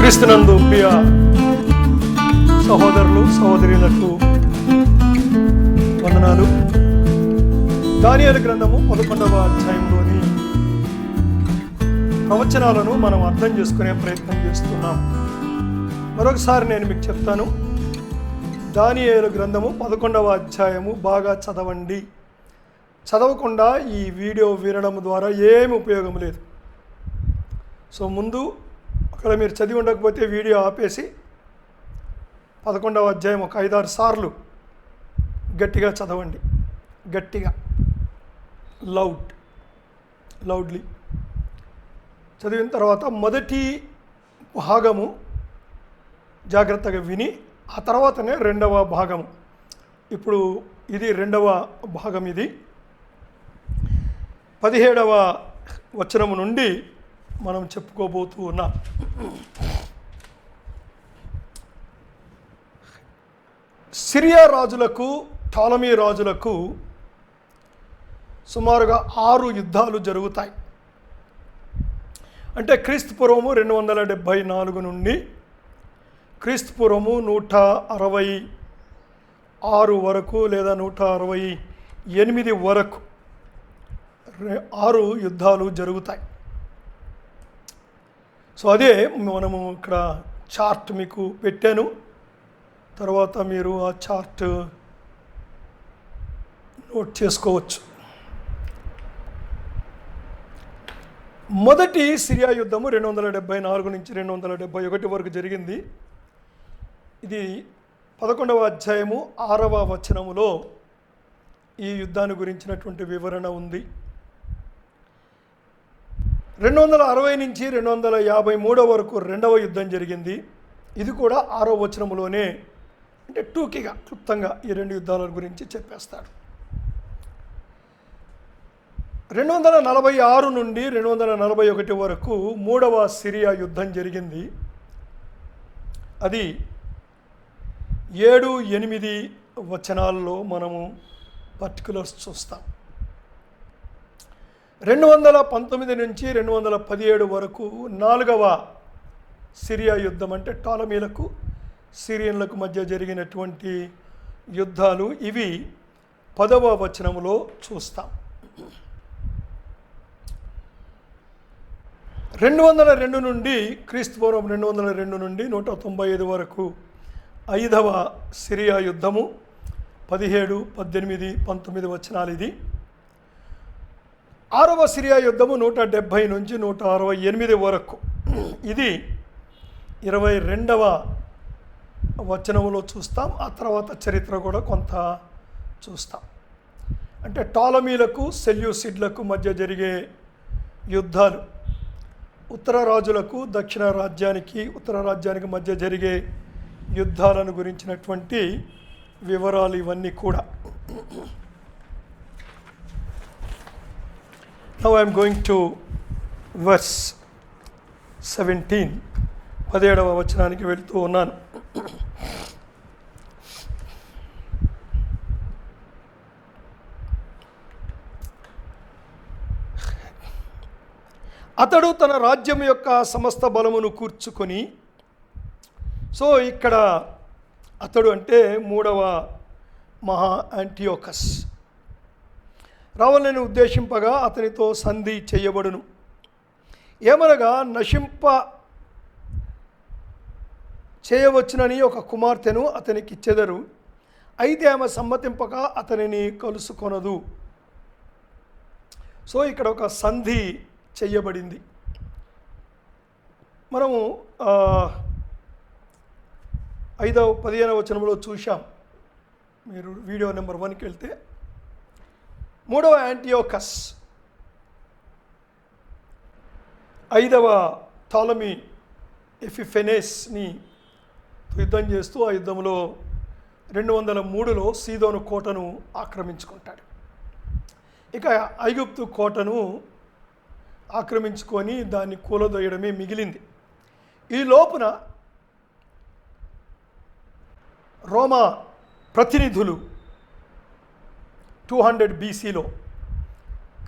క్రీస్తునందు ప్రియ సహోదరులు సహోదరులకు వందనాలు. దానియేలు గ్రంథము 11వ అధ్యాయంలోని ప్రవచనాలను మనం అర్థం చేసుకునే ప్రయత్నం చేస్తున్నాం. మరొకసారి నేను మీకు చెప్తాను. దానియేలు గ్రంథము 11వ అధ్యాయము బాగా చదవండి. చదవకుండా ఈ వీడియో వినడం ద్వారా ఏమి ఉపయోగం లేదు. సో ముందు అక్కడ మీరు చదివి ఉండకపోతే వీడియో ఆపేసి 11వ అధ్యాయం ఒక 5-6 సార్లు గట్టిగా చదవండి. గట్టిగా లౌడ్లీ చదివిన తర్వాత మొదటి భాగము జాగ్రత్తగా విని ఆ తర్వాతనే రెండవ భాగము. ఇప్పుడు ఇది రెండవ భాగం. ఇది 17వ వచనము నుండి మనం చెప్పుకోబోతూ ఉన్నాం. సిరియా రాజులకు టాలమీ రాజులకు సుమారుగా 6 యుద్ధాలు జరుగుతాయి. అంటే క్రీస్తుపూర్వము 274 నుండి క్రీస్తుపూర్వము 166 వరకు లేదా 168 వరకు 6 యుద్ధాలు జరుగుతాయి. సో అదే మనము ఇక్కడ చార్ట్ మీకు పెట్టాను. తర్వాత మీరు ఆ చార్ట్ నోట్ చేసుకోవచ్చు. మొదటి సిరియా యుద్ధము 274 నుంచి 271 వరకు జరిగింది. ఇది 11వ అధ్యాయము 6వ వచనములో ఈ యుద్ధాన్ని గురించినటువంటి వివరణ ఉంది. 260 నుంచి 253 వరకు రెండవ యుద్ధం జరిగింది. ఇది కూడా 6వ వచనములోనే, అంటే టూకీగా క్లుప్తంగా ఈ 2 యుద్ధాల గురించి చెప్పేస్తాడు. 246 నుండి 241 వరకు 3వ సిరియా యుద్ధం జరిగింది. అది 7-8 వచనాల్లో మనము పర్టికులర్స్ చూస్తాం. 219 నుంచి 217 వరకు 4వ సిరియా యుద్ధం, అంటే టాలమీలకు సిరియన్లకు మధ్య జరిగినటువంటి యుద్ధాలు. ఇవి 10వ వచనములో చూస్తాం. 202 నుండి క్రీస్తుపూర్వం 202 నుండి 195 వరకు 5వ సిరియా యుద్ధము 17, 18, 19 వచనాలు. ఇది 6వ సిరియా యుద్ధము 170 నుంచి 168 వరకు. ఇది 22వ వచనములో చూస్తాం. ఆ తర్వాత చరిత్ర కూడా కొంత చూస్తాం. అంటే టాలమీలకు సెల్యూసిడ్లకు మధ్య జరిగే యుద్ధాలు, ఉత్తర రాజ్యానికి మధ్య జరిగే యుద్ధాలను గురించినటువంటి వివరాలు ఇవన్నీ కూడా. Now I am going to verse 17. 17వ వచనానికి వెళ్తూ ఉన్నాను. అతడు తన రాజ్యం యొక్క సమస్త బలమును కూర్చుకొని, సో ఇక్కడ అతడు అంటే 3వ మహా యాంటియోకస్ రావాలని ఉద్దేశింపగా అతనితో సంధి చేయబడును. ఏమనగా నశింప చేయవచ్చునని ఒక కుమార్తెను అతనికి ఇచ్చెదరు. అయితే ఆమె సమ్మతింపక అతనిని కలుసుకొనదు. సో ఇక్కడ ఒక సంధి చెయ్యబడింది. మనము 15వ వచనంలో చూశాం. మీరు వీడియో నెంబర్ 1కి వెళ్తే 3వ యాంటియోకస్ 5వ టాలమీ ఎపిఫెనెస్ని యుద్ధం చేస్తూ ఆ యుద్ధంలో 203లో సీదోను కోటను ఆక్రమించుకుంటాడు. ఇక ఐగుప్తు కోటను ఆక్రమించుకొని దాన్ని కూలదోయడమే మిగిలింది. ఈ లోపున రోమా ప్రతినిధులు 200 BCలో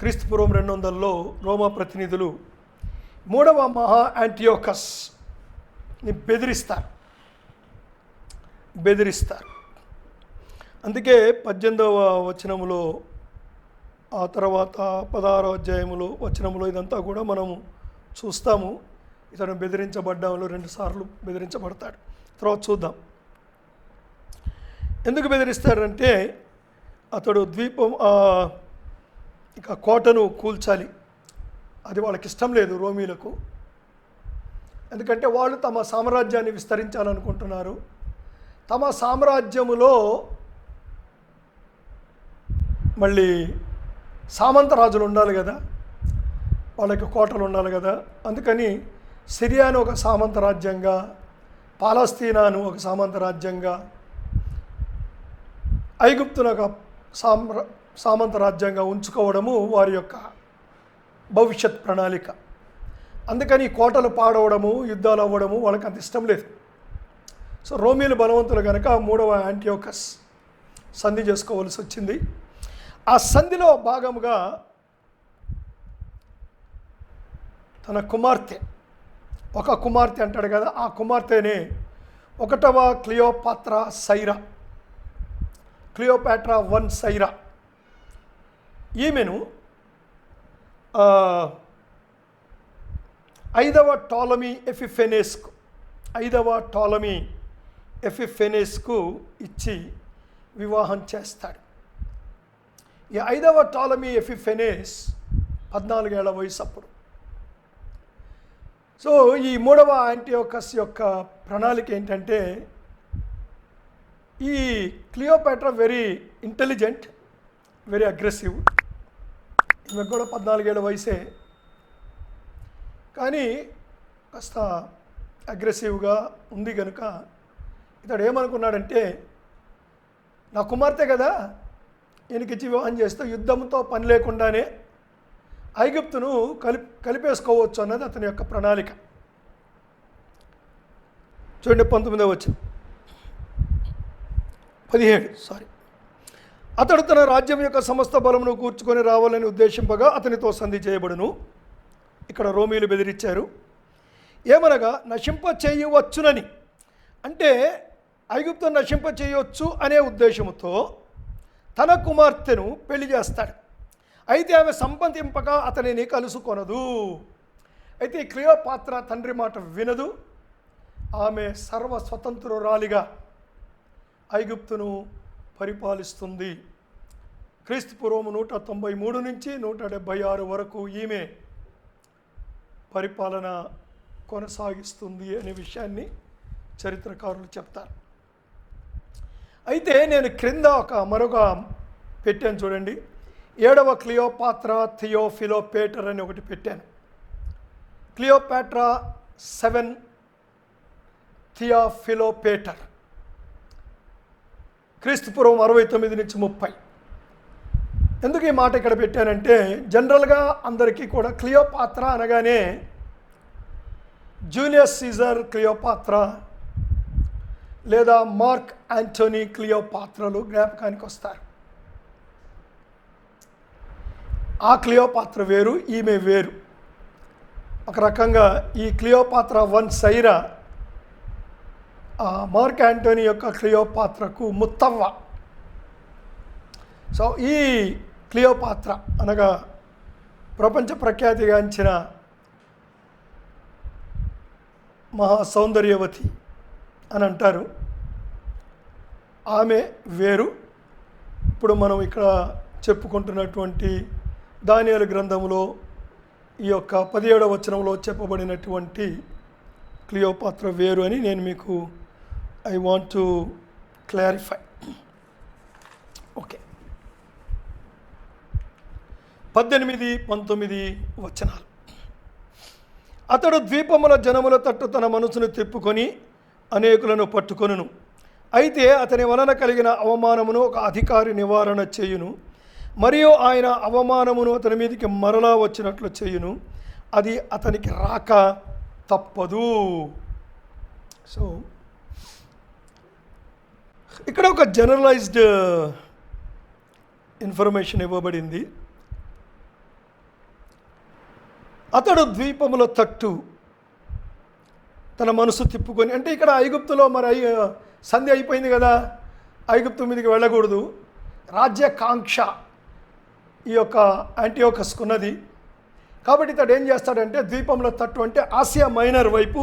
క్రీస్తుపూర్వం 200లో రోమా ప్రతినిధులు 3వ మహా యాంటియోకస్ బెదిరిస్తారు. అందుకే 18వ వచనములో, ఆ తర్వాత 16వ అధ్యాయములో వచనములో ఇదంతా కూడా మనము చూస్తాము. ఇతను బెదిరించబడ్డంలో 2 సార్లు బెదిరించబడతాడు. తర్వాత చూద్దాం ఎందుకు బెదిరిస్తాడంటే, అతడు ఇక కోటను కూల్చాలి. అది వాళ్ళకి ఇష్టం లేదు రోమీలకు. ఎందుకంటే వాళ్ళు తమ సామ్రాజ్యాన్ని విస్తరించాలనుకుంటున్నారు. తమ సామ్రాజ్యములో మళ్ళీ సామంత రాజులు ఉండాలి కదా, వాళ్ళకి కోటలు ఉండాలి కదా. అందుకని సిరియాను ఒక సామంత రాజ్యంగా, పాలస్తీనాను ఒక సామంత రాజ్యంగా, ఐగుప్తును ఒక సామంత రాజ్యంగా ఉంచుకోవడము వారి యొక్క భవిష్యత్ ప్రణాళిక. అందుకని కోటలు పాడవడము, యుద్ధాలు అవ్వడము వాళ్ళకి అంత ఇష్టం లేదు. సో రోమీలు బలవంతులు కనుక 3వ యాంటియోకస్ సంధి చేసుకోవాల్సి వచ్చింది. ఆ సంధిలో భాగముగా తన కుమార్తె, ఒక కుమార్తె అంటాడు కదా, ఆ కుమార్తెనే 1వ క్లియోపాత్రా సైరా, క్లియోపాట్రా 1 సైరా, ఈమెను 5వ టాలమీ ఎపిఫెనేస్కు ఇచ్చి వివాహం చేస్తాడు. ఈ 5వ టాలమీ ఎపిఫెనేస్ 14 ఏళ్ల వయసు అప్పుడు. సో ఈ 3వ యాంటియోకస్ యొక్క ప్రణాళిక ఏంటంటే, ఈ Cleopatra very intelligent, very aggressive. ఈమెకు కూడా 14 ఏళ్ల వయసే, కానీ కాస్త అగ్రెసివ్గా ఉంది కనుక ఇతడు ఏమనుకున్నాడంటే, నా కుమార్తె కదా, ఈయనకిచ్చి వివాహం చేస్తే యుద్ధంతో పని లేకుండానే ఐగుప్తును కలిపేసుకోవచ్చు అన్నది అతని యొక్క ప్రణాళిక. చూడండి 19వ వచనం, 17 అతడు తన రాజ్యం యొక్క సమస్త బలమును కూర్చుకొని రావాలని ఉద్దేశింపగా అతనితో సంధి చేయబడును. ఇక్కడ రోమీలు బెదిరించారు. ఏమనగా నశింప చేయవచ్చునని, అంటే ఐగుప్తును నశింప చేయవచ్చు అనే ఉద్దేశంతో తన కుమార్తెను పెళ్లి చేస్తాడు. అయితే ఆమె సంబంధింపగా అతనిని కలుసుకొనదు. అయితే ఈ క్లియోపాత్రా తండ్రి మాట వినదు. ఆమె సర్వస్వతంత్రురాలిగా ఐగుప్తును పరిపాలిస్తుంది. క్రీస్తుపూర్వం 193 నుంచి 176 వరకు ఈమె పరిపాలన కొనసాగిస్తుంది అనే విషయాన్ని చరిత్రకారులు చెప్తారు. అయితే నేను క్రింద మరొక పెట్టాను చూడండి, 7వ క్లియోపాత్రా థియోఫిలోపేటర్ అని ఒకటి పెట్టాను. క్లియోపాట్రా 7 థియోఫిలోపేటర్, క్రీస్తుపూర్వం 69 నుంచి 30. ఎందుకు ఈ మాట ఇక్కడ పెట్టానంటే, జనరల్గా అందరికీ కూడా క్లియోపాత్రా అనగానే జూలియస్ సీజర్ క్లియోపాత్రా లేదా మార్క్ యాంటోనీ క్లియోపాత్రలు జ్ఞాపకానికి వస్తారు. ఆ క్లియోపాత్ర వేరు, ఈమె వేరు. ఒక రకంగా ఈ క్లియోపాత్రా 1 సైరా మార్క్ యాంటోనీ యొక్క క్లియోపాత్రకు ముత్తవ్వ. సో ఈ క్లియోపాత్ర అనగా ప్రపంచ ప్రఖ్యాతిగాంచిన మహా సౌందర్యవతి అని అంటారు. ఆమె వేరు. ఇప్పుడు మనం ఇక్కడ చెప్పుకుంటున్నటువంటి దానియేలు గ్రంథంలో ఈ యొక్క 17వ వచనంలో చెప్పబడినటువంటి క్లియోపాత్ర వేరు అని నేను మీకు I want to clarify. Okay, 18, 19 వచనాలు. అతడు ద్వీపముల జనముల తట్టు తన మనసును తిప్పుకొని అనేకులను పట్టుకొనును. అయితే అతని వలన కలిగిన అవమానమును ఒక అధికారి నివారణ చేయును, మరియు ఆయన అవమానమును అతని మీదకి మరలా వచ్చినట్లు చేయును. అది అతనికి రాక తప్పదు. సో ఇక్కడ ఒక జనరలైజ్డ్ ఇన్ఫర్మేషన్ ఇవ్వబడింది. అతడు ద్వీపముల తట్టు తన మనసు తిప్పుకొని, అంటే ఇక్కడ ఐగుప్తులో మరి సంధి అయిపోయింది కదా, ఐగుప్తు మీదకి వెళ్ళకూడదు, రాజ్యాకాంక్ష ఈ యొక్క యాంటియోకస్కున్నది. కాబట్టి ఇతడు ఏం చేస్తాడంటే ద్వీపంలో తట్టు అంటే ఆసియా మైనర్ వైపు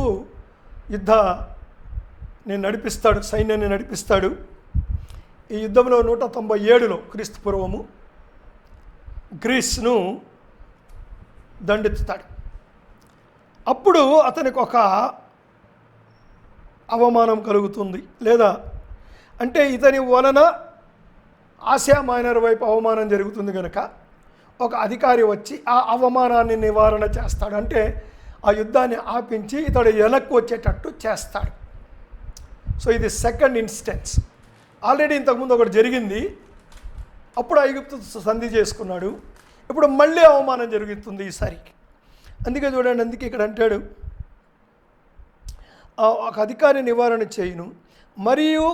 యుద్ధాన్ని నడిపిస్తాడు, సైన్యాన్ని నడిపిస్తాడు. ఈ యుద్ధంలో 197లో క్రీస్తు పూర్వము గ్రీస్ను దండెత్తుతాడు. అప్పుడు అతనికి ఒక అవమానం కలుగుతుంది, లేదా అంటే ఇతని వలన ఆసియా మైనర్ వైపు అవమానం జరుగుతుంది కనుక ఒక అధికారి వచ్చి ఆ అవమానాన్ని నివారణ చేస్తాడు. అంటే ఆ యుద్ధాన్ని ఆపించి ఇతడు వెనక్కి వచ్చేటట్టు చేస్తాడు. సో ఇది సెకండ్ ఇన్స్టెన్స్. ఆల్రెడీ ఇంతకుముందు ఒకటి జరిగింది, అప్పుడు ఐగుప్తు సంధి చేసుకున్నాడు, ఇప్పుడు మళ్ళీ అవమానం జరుగుతుంది ఈసారికి. అందుకే చూడండి, అందుకే ఇక్కడ అంటాడు ఒక అధికారి నివారణ చేయును, మరియు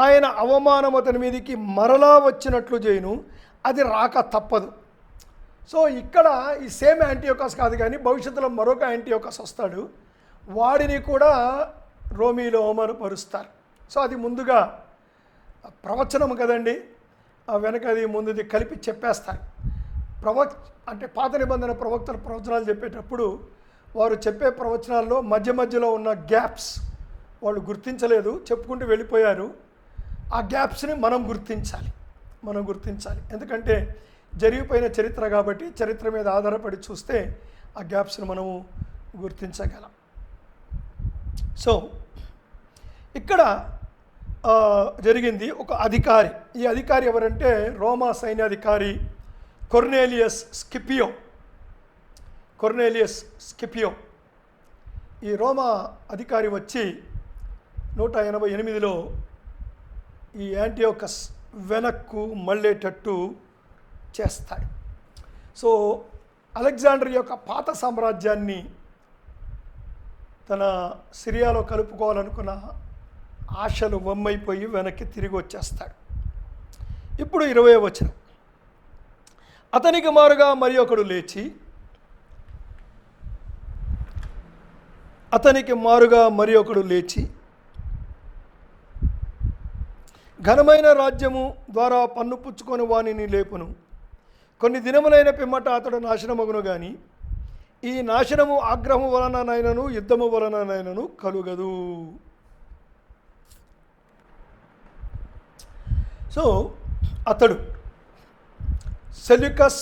ఆయన అవమానం అతని మీదకి మరలా వచ్చినట్లు చేయును, అది రాక తప్పదు. సో ఇక్కడ ఈ సేమ్ యాంటియోకస్ కాదు కానీ భవిష్యత్తులో మరొక యాంటియోకస్ వస్తాడు, వాడిని కూడా రోమీలో అవమానపరుస్తారు. సో అది ముందుగా ప్రవచనం కదండి, వెనక అది ముందుది కలిపి చెప్పేస్తారు. అంటే పాత నిబంధన ప్రవక్తల ప్రవచనాలు చెప్పేటప్పుడు వారు చెప్పే ప్రవచనాల్లో మధ్య మధ్యలో ఉన్న గ్యాప్స్ వాళ్ళు గుర్తించలేదు, చెప్పుకుంటూ వెళ్ళిపోయారు. ఆ గ్యాప్స్ని మనం గుర్తించాలి. ఎందుకంటే జరిగిపోయిన చరిత్ర కాబట్టి చరిత్ర మీద ఆధారపడి చూస్తే ఆ గ్యాప్స్ని మనము గుర్తించగలం. సో ఇక్కడ జరిగింది ఒక అధికారి. ఈ అధికారి ఎవరంటే రోమా సైన్యాధికారి కొర్నేలియస్ స్కిపియో. ఈ రోమా అధికారి వచ్చి 188లో ఈ యాంటియోకస్ వెనక్కు మళ్ళేటట్టు చేస్తాడు. సో అలెగ్జాండర్ యొక్క పాత సామ్రాజ్యాన్ని తన సిరియాలో కలుపుకోవాలనుకున్న ఆశలు వమ్మైపోయి వెనక్కి తిరిగి వచ్చేస్తాడు. ఇప్పుడు 20వ వచనం, అతనికి మారుగా మరి ఒకడు లేచి ఘనమైన రాజ్యము ద్వారా పన్ను పుచ్చుకొని వానిని లేపును. కొన్ని దినములైన పిమ్మట అతడు నాశనమగును గాని ఈ నాశనము ఆగ్రహము వలననైనను యుద్ధము వలననైనను కలుగదు. సో అతడు సెల్యూకస్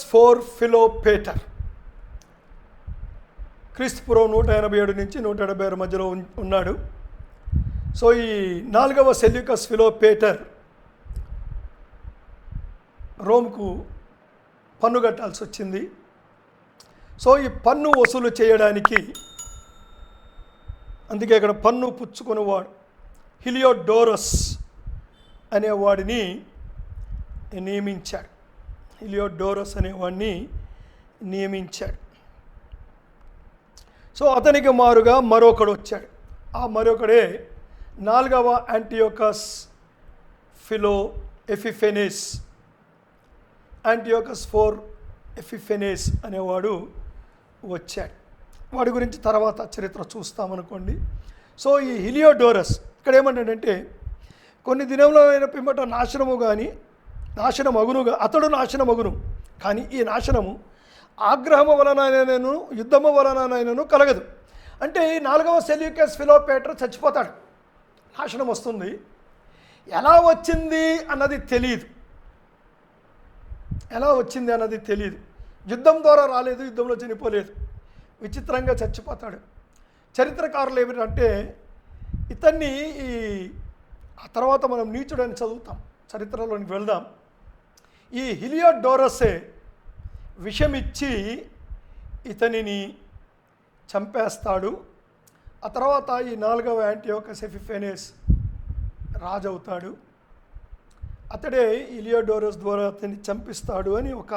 ఫిలోపేటర్ క్రీస్తుపూర్వం 187 నుంచి 176 మధ్యలో ఉన్నాడు. సో ఈ 4వ సెల్యూకస్ ఫిలోపేటర్ రోమ్కు పన్ను కట్టాల్సి వచ్చింది. సో ఈ పన్ను వసూలు చేయడానికి, అందుకే ఇక్కడ పన్ను పుచ్చుకునేవాడు హిలియోడోరస్ అనేవాడిని నియమించాడు. సో అతనికి మారుగా మరొకడు వచ్చాడు. ఆ మరొకడే 4వ యాంటియోకస్ యాంటియోకస్ ఎపిఫెనేస్ అనేవాడు వచ్చాడు. వాడి గురించి తర్వాత చరిత్ర చూస్తామనుకోండి. సో ఈ హిలియోడోరస్ ఇక్కడ ఏమంటాడంటే కొన్ని దినంలో అయిన పిమ్మట అతడు నాశనమగును కానీ ఈ నాశనము ఆగ్రహము వలనైనను యుద్ధము వలనైనను కలగదు. అంటే ఈ 4వ సెల్యూకస్ ఫిలోపేటర్ చచ్చిపోతాడు, నాశనం వస్తుంది. ఎలా వచ్చింది అన్నది తెలియదు. యుద్ధం ద్వారా రాలేదు, యుద్ధంలో చనిపోలేదు, విచిత్రంగా చచ్చిపోతాడు. చరిత్రకారులు ఏమిటంటే ఇతన్ని ఆ తర్వాత మనం నీచుడని చదువుతాం, చరిత్రలోనికి వెళ్దాం. ఈ హిలియోడోరసే విషమిచ్చి ఇతనిని చంపేస్తాడు. ఆ తర్వాత ఈ 4వ యాంటియోకస్ ఎపిఫెనేస్ రాజు అవుతాడు. అతడే హిలియోడోరస్ ద్వారా అతన్ని చంపిస్తాడు అని ఒక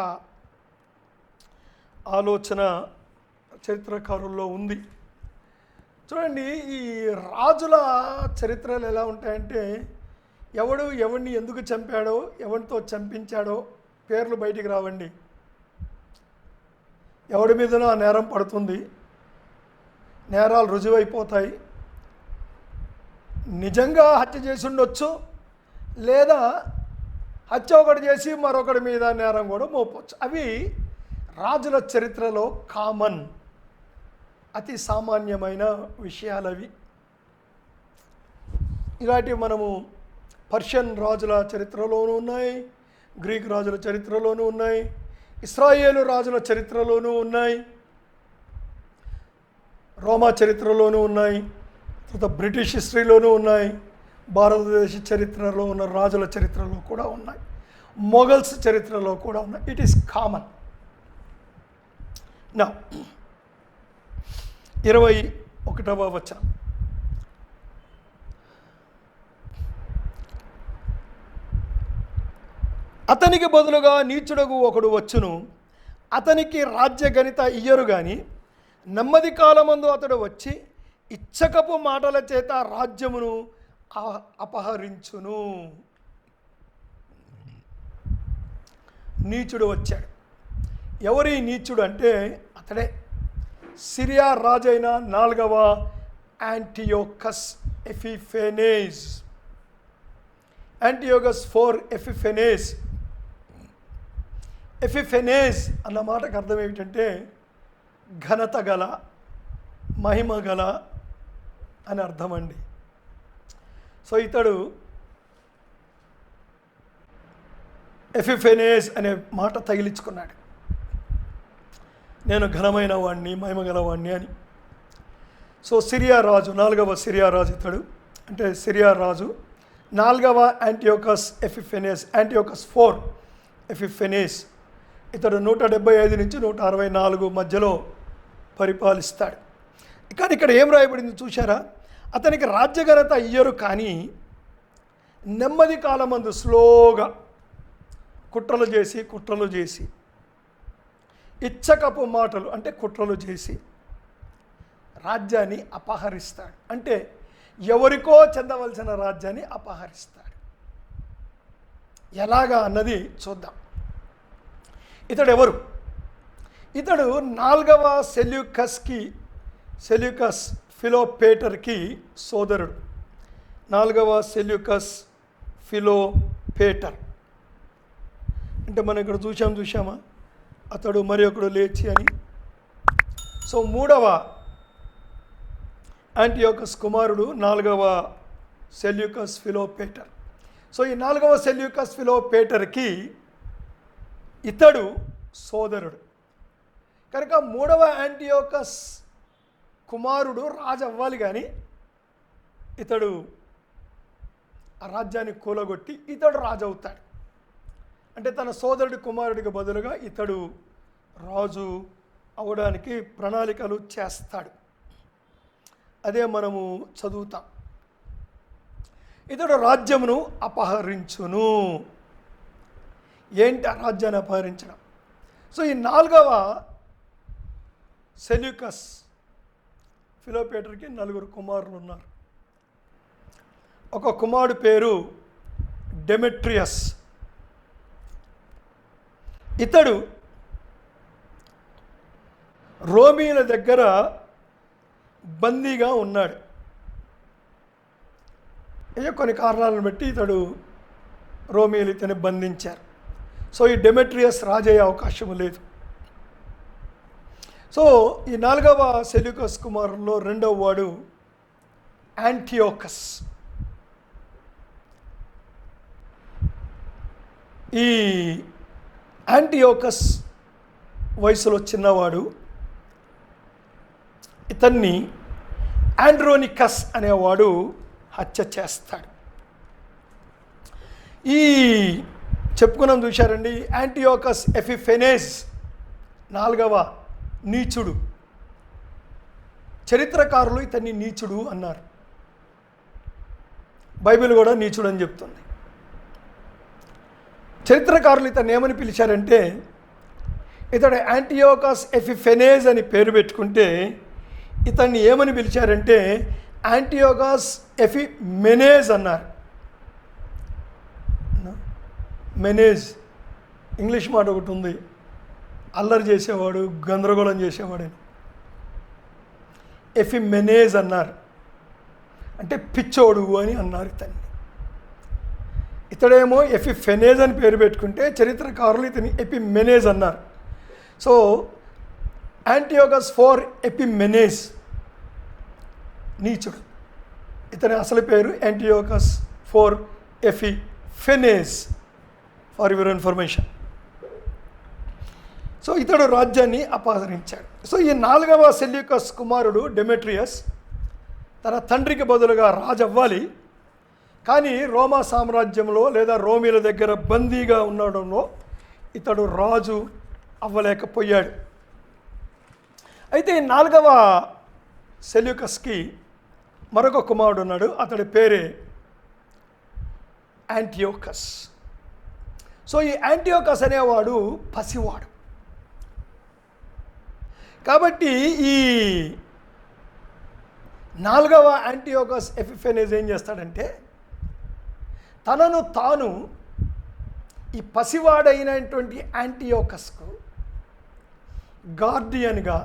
ఆలోచన చరిత్రకారుల్లో ఉంది. చూడండి, ఈ రాజుల చరిత్రలు ఎలా ఉంటాయంటే ఎవడిని ఎందుకు చంపాడో, ఎవరితో చంపించాడో పేర్లు బయటికి రావండి. ఎవడి మీదనో ఆ నేరం పడుతుంది, నేరాలు రుజువైపోతాయి. నిజంగా హత్య చేసి ఉండొచ్చు, లేదా హత్య ఒకటి చేసి మరొకటి మీద నేరం కూడా మోపవచ్చు. అవి రాజుల చరిత్రలో కామన్, అతి సామాన్యమైన విషయాలు అవి. ఇలాంటివి మనము పర్షియన్ రాజుల చరిత్రలోనూ ఉన్నాయి, గ్రీక్ రాజుల చరిత్రలోనూ ఉన్నాయి, ఇస్రాయేలు రాజుల చరిత్రలోనూ ఉన్నాయి, రోమా చరిత్రలోనూ ఉన్నాయి, తర్వాత బ్రిటిష్ హిస్టరీలోనూ ఉన్నాయి, భారతదేశ చరిత్రలో ఉన్న రాజుల చరిత్రలో కూడా ఉన్నాయి, మొఘల్స్ చరిత్రలో కూడా ఉన్నాయి. It is common. నా 21వ వచనం, అతనికి బదులుగా నీచుడగు ఒకడు వచ్చును, అతనికి రాజ్య గణిత ఇయ్యరు గాని నెమ్మది కాలమందు అతడు వచ్చి ఇచ్చకపు మాటల చేత రాజ్యమును అపహరించును. నీచుడు వచ్చాడు. ఎవరి నీచుడు అంటే అతడే సిరియా రాజైన 4వ యాంటియోకస్ ఎపిఫెనేస్. యాంటియోకస్ 4 ఎపిఫెనేస్. ఎపిఫెనేస్ అన్న మాటకు అర్థం ఏమిటంటే ఘనత గల, మహిమ గల అని అర్థం అండి. సో ఇతడు ఎపిఫెనేస్ అనే మాట తగిలించుకున్నాడు, నేను ఘనమైన వాడిని, మహిమ గలవాడిని అని. సో సిరియా రాజు, 4వ సిరియా రాజు ఇతడు. అంటే సిరియా రాజు 4వ యాంటియోకస్ ఎపిఫెనేస్, యాంటియోకస్ 4 ఎపిఫెనేస్. ఇతడు 175 నుంచి 164 మధ్యలో పరిపాలిస్తాడు. కానీ ఇక్కడ ఏం రాయబడింది చూశారా? అతనికి రాజ్యఘనత ఇయ్యరు కానీ నెమ్మది కాలమందు స్లోగా కుట్రలు చేసి ఇచ్చకపు మాటలు అంటే కుట్రలు చేసి రాజ్యాన్ని అపహరిస్తాడు. అంటే ఎవరికో చెందవలసిన రాజ్యాన్ని అపహరిస్తాడు. ఎలాగా అన్నది చూద్దాం. ఇతడు ఎవరు? ఇతడు 4వ సెల్యూకస్ ఫిలోపేటర్కి సోదరుడు. 4వ సెల్యూకస్ ఫిలోపేటర్ అంటే మనం ఇక్కడ చూసామా, అతడు మరి ఒకడు లేచి అని. సో 3వ యాంటియోకస్ కుమారుడు 4వ సెల్యూకస్ ఫిలోపేటర్. సో ఈ 4వ సెల్యూకస్ ఫిలోపేటర్కి ఇతడు సోదరుడు కనుక 3వ యాంటియోకస్ కుమారుడు రాజు అవ్వాలి, కానీ ఇతడు ఆ రాజ్యాన్ని కూలగొట్టి ఇతడు రాజు అవుతాడు. అంటే తన సోదరుడి కుమారుడికి బదులుగా ఇతడు రాజు అవడానికి ప్రణాళికలు చేస్తాడు. అదే మనము చదువుతాం. ఇతడు రాజ్యమును అపహరించును. ఏంటి ఆ రాజ్యాన్ని అపహరించడం? సో ఈ 4వ సెల్యూకస్ ఫిలోపేటర్కి 4 కుమారులు ఉన్నారు. ఒక కుమారుడు పేరు డెమెట్రియస్. ఇతడు రోమీల దగ్గర బందీగా ఉన్నాడు. కొన్ని కారణాలను బట్టి ఇతడు రోమీలు ఇతన్ని బంధించారు. సో ఈ డెమెట్రియస్ రాజయ్యే అవకాశం లేదు. సో ఈ 4వ సెల్యూకస్ కుమారుల్లో 2వ వాడు యాంటియోకస్. ఈ యాంటియోకస్ వయసులో చిన్నవాడు. ఇతన్ని ఆండ్రోనికస్ అనేవాడు హత్య చేస్తాడు. ఈ చెప్పుకున్నాం చూశారండి, యాంటియోకస్ ఎపిఫెనేస్ 4వ నీచుడు. చరిత్రకారులు ఇతన్ని నీచుడు అన్నారు. బైబిల్ కూడా నీచుడు అని చెప్తుంది. చరిత్రకారులు ఇతన్ని ఏమని పిలిచారంటే, ఇతడు యాంటియోకస్ ఎపిఫెనేస్ అని పేరు పెట్టుకుంటే ఇతన్ని ఏమని పిలిచారంటే యాంటియోకస్ ఎపిమెనేస్ అన్నారు. మెనేజ్ ఇంగ్లీష్ మాట ఒకటి ఉంది, అల్లరి చేసేవాడు, గందరగోళం చేసేవాడని. ఎఫిమెనేజ్ అన్నారు, అంటే పిచ్చోడు అని అన్నారు ఇతన్ని. ఇతడేమో ఎఫిఫెనేజ్ అని పేరు పెట్టుకుంటే చరిత్రకారులు ఇతని ఎపిమెనేజ్ అన్నారు. సో యాంటియోకస్ ఫోర్ ఎపిమెనేజ్ నీచుడు. ఇతని అసలు పేరు Antiochus four Epiphanes, for your information. So ఇతడు రాజ్యాన్ని అపహరించాడు. సో ఈ 4వ సెల్యూకస్ కుమారుడు డెమెట్రియస్ తన తండ్రికి బదులుగా రాజు అవ్వాలి, కానీ రోమా సామ్రాజ్యంలో లేదా రోమీల దగ్గర బందీగా ఉండడంలో ఇతడు రాజు అవ్వలేకపోయాడు. అయితే 4వ సెల్యూకస్కి మరొక కుమారుడు ఉన్నాడు, అతడి పేరే యాంటియోకస్. సో ఈ యాంటియోకస్ అనేవాడు పసివాడు. కాబట్టి ఈ 4వ యాంటియోకస్ ఎపిఫెనేజ్ ఏం చేస్తాడంటే తనను తాను ఈ పసివాడైనటువంటి యాంటియోకస్కు గార్డియన్గా,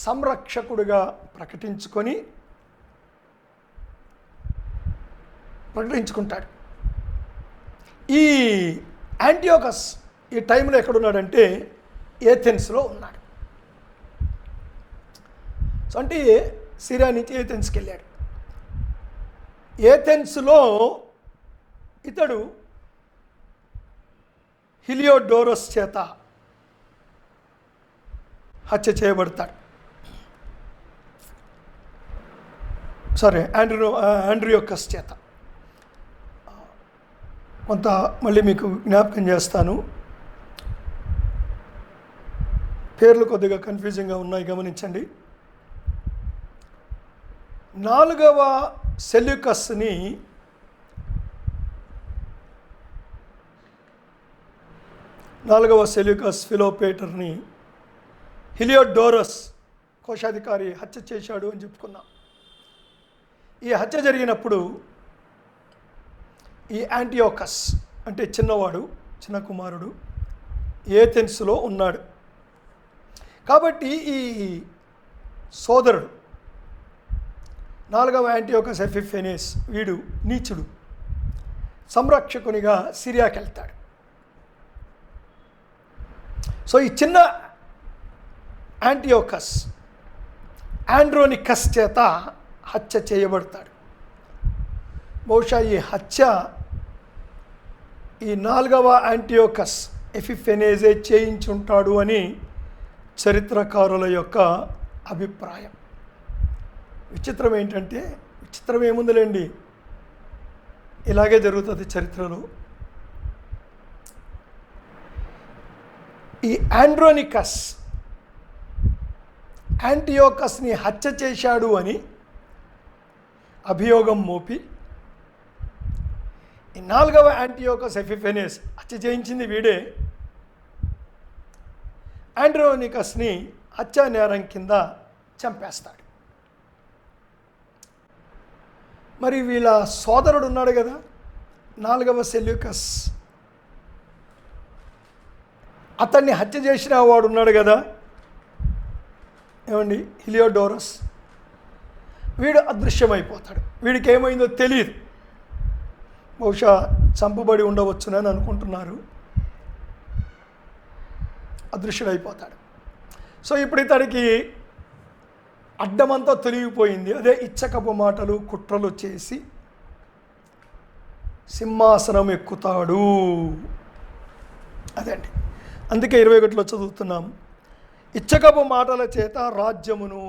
సంరక్షకుడిగా ప్రకటించుకుంటాడు. ఈ యాంటియోకస్ ఈ టైంలో ఎక్కడున్నాడంటే ఏథెన్స్లో ఉన్నాడు. సో అంటే సిరియా నుంచి ఏథెన్స్కి వెళ్ళాడు. ఏథెన్స్లో ఇతడు హిలియోడోరస్ చేత హత్య చేయబడతాడు. ఆండ్రియోకస్ చేత. కొంత మళ్ళీ మీకు జ్ఞాపకం చేస్తాను, పేర్లు కొద్దిగా కన్ఫ్యూజింగ్గా ఉన్నాయి, గమనించండి. 4వ సెల్యూకస్ని ఫిలోపేటర్ని హిలియోడోరస్ కోశాధికారి హత్య చేశాడు అని చెప్పుకున్నాం. ఈ హత్య జరిగినప్పుడు ఈ యాంటియోకస్ అంటే చిన్నవాడు, చిన్న కుమారుడు ఏథెన్స్లో ఉన్నాడు. కాబట్టి ఈ సోదరుడు 4వ యాంటియోకస్ ఎపిఫెనేస్ వీడు నీచుడు సంరక్షకునిగా సిరియాకి వెళ్తాడు. సో ఈ చిన్న యాంటియోకస్ ఆండ్రోనికస్ చేత హత్య చేయబడతాడు. బహుశా ఈ హత్య ఈ 4వ యాంటియోకస్ ఎపిఫెనేజే చేయించుంటాడు అని చరిత్రకారుల యొక్క అభిప్రాయం. విచిత్రం ఏంటంటే, విచిత్రం ఏముందిలేండి, ఇలాగే జరుగుతుంది చరిత్రలో. ఈ ఆండ్రోనికస్ యాంటియోకస్ని హత్య చేశాడు అని అభియోగం మోపి ఈ 4వ యాంటియోకస్ ఎపిఫెనేస్ హత్య చేయించింది వీడే, ఆండ్రోనికస్ని హత్యా నేరం కింద చంపేస్తాడు. మరి వీళ్ళ సోదరుడు ఉన్నాడు కదా 4వ సెల్యూకస్, అతన్ని హత్య చేసిన వాడు ఉన్నాడు కదా ఏమండి హిలియోడోరస్, వీడు అదృశ్యమైపోతాడు. వీడికి ఏమైందో తెలియదు, బహుశా చంపబడి ఉండవచ్చునని అనుకుంటున్నారు. అదృశ్యుడైపోతాడు. సో ఇప్పుడు ఇతడికి అడ్డమంతా తొలగిపోయింది. అదే ఇచ్చకపు మాటలు, కుట్రలు చేసి సింహాసనం ఎక్కుతాడు. అదండి, అందుకే 21లో చదువుతున్నాం, ఇచ్చకపు మాటల చేత రాజ్యమును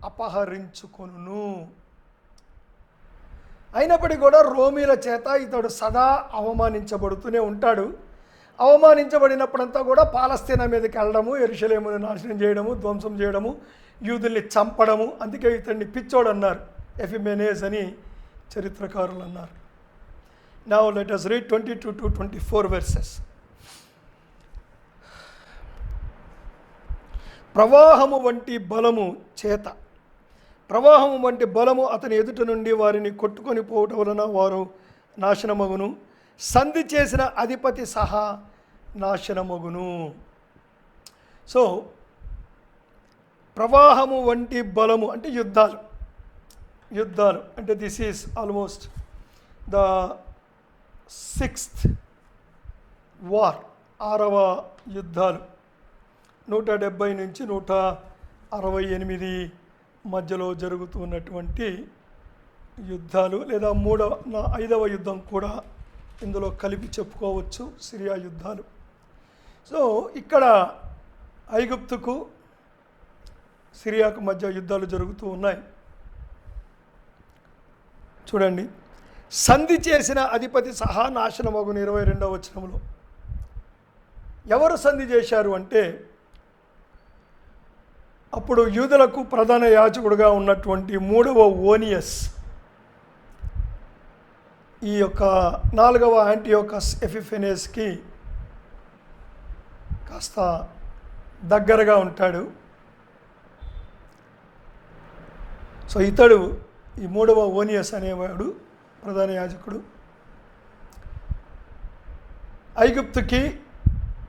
అపహరించుకొనును. అయినప్పటికీ కూడా రోమీల చేత ఇతడు సదా అవమానించబడుతూనే ఉంటాడు. అవమానించబడినప్పుడంతా కూడా పాలస్తీనా మీదకి వెళ్ళడము, యెరూషలేమును నాశనం చేయడము, ధ్వంసం చేయడము, యూదుల్ని చంపడము. అందుకే ఇతన్ని పిచ్చోడు అన్నారు, ఎఫిమెనేజ్ అని చరిత్రకారులు అన్నారు. Now let us read 22 to 24 verses. ప్రవాహము వంటి బలము అతని ఎదుట నుండి వారిని కొట్టుకొని పోవటం వలన వారు నాశనమగును. సంధి చేసిన అధిపతి సహా నాశనమగును. సో ప్రవాహము వంటి బలము అంటే యుద్ధాలు అంటే this is almost the 6th war, 6వ యుద్ధాలు 170 నుంచి 168 మధ్యలో జరుగుతున్నటువంటి యుద్ధాలు, లేదా 5వ యుద్ధం కూడా ఇందులో కలిపి చెప్పుకోవచ్చు, సిరియా యుద్ధాలు. సో ఇక్కడ ఐగుప్తుకు సిరియాకు మధ్య యుద్ధాలు జరుగుతూ ఉన్నాయి. చూడండి, సంధి చేసిన అధిపతి సహా నాశనమగును 22వ వచనంలో. ఎవరు సంధి చేశారు అంటే, అప్పుడు యూదులకు ప్రధాన యాజకుడుగా ఉన్నటువంటి 3వ ఓనియస్ ఈ యొక్క 4వ యాంటియోకస్ ఎపిఫెనేస్కి కాస్త దగ్గరగా ఉంటాడు. సో ఇతడు ఈ 3వ ఓనియస్ అనేవాడు ప్రధాన యాజకుడు. ఐగుప్తుకి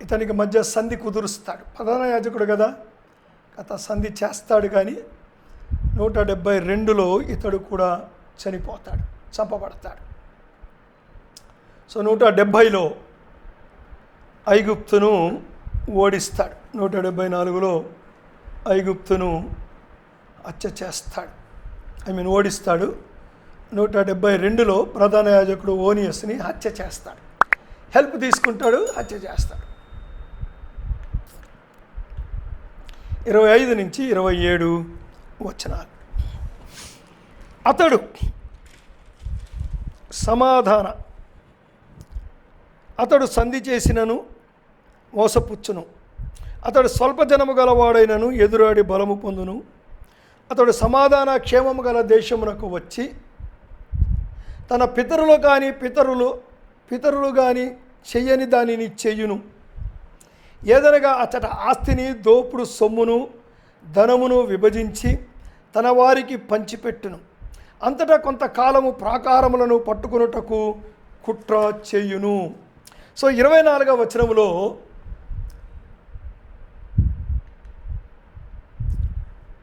ఇతనికి మధ్య సంధి కుదురుస్తాడు. ప్రధాన యాజకుడు కదా, కథ సంధి చేస్తాడు. కానీ 172లో ఇతడు కూడా చనిపోతాడు, చంపబడతాడు. సో 170లో ఐగుప్తును ఓడిస్తాడు. 174లో ఐగుప్తును హత్య చేస్తాడు, ఓడిస్తాడు. 172లో ప్రధాన యాజకుడు ఓనియస్ని హత్య చేస్తాడు, హెల్ప్ తీసుకుంటాడు, హత్య చేస్తాడు. 25 నుంచి 27 వచనాలు. అతడు అతడు సంధి చేసినను మోసపుచ్చును, అతడు స్వల్ప జనము గలవాడైనను ఎదురాడి బలము పొందును. అతడు సమాధాన క్షేమము గల దేశమునకు వచ్చి తన పితరులు కానీ చెయ్యని దానిని చెయ్యును. ఏదనగా అతట ఆస్తిని, దోపుడు సొమ్మును, ధనమును విభజించి తన వారికి పంచిపెట్టును. అంతటా కొంతకాలము ప్రాకారములను పట్టుకున్నటకు కుట్ర చేయును. సో 24వ వచనములో